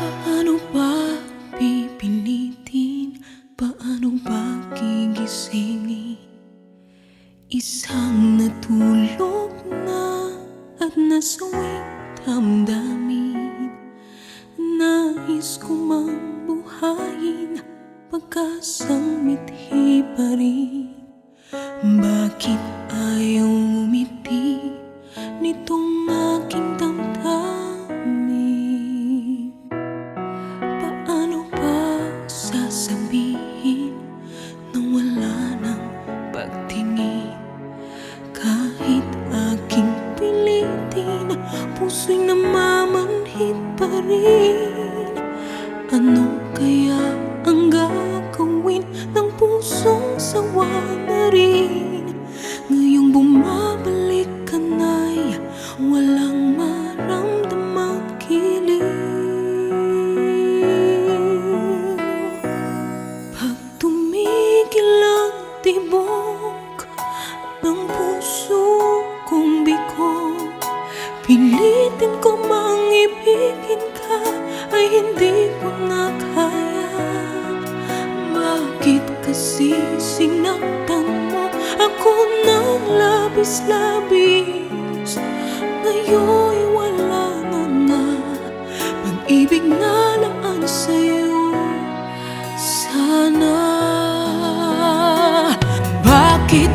Paano ba pipilitin? Paano ba gigisingin isang natulog na at nasawing damdamin? Nais ko mang buhayin, pagkasang mithi pa rin. Bakit ayaw umiti nitong aking damdamin? Paano ba sasabihin nang wala ng pagtingin? Kahit aking pilitin, puso'y namamanhid pa rin. Ano kaya ang gagawin ng pusong sawa na rin? Ngayong bumabalik ka na'y walang maramdamang kilig. Pag tumigil ang tibok ng puso kong bigo, pilitin ko mang ibigin ka ay hindi ko na kaya. Bakit kasi sinaktan mo ako ng labis-labis? Ngayon'y wala na nga pag-ibig na laan sa'yo. Sana bakit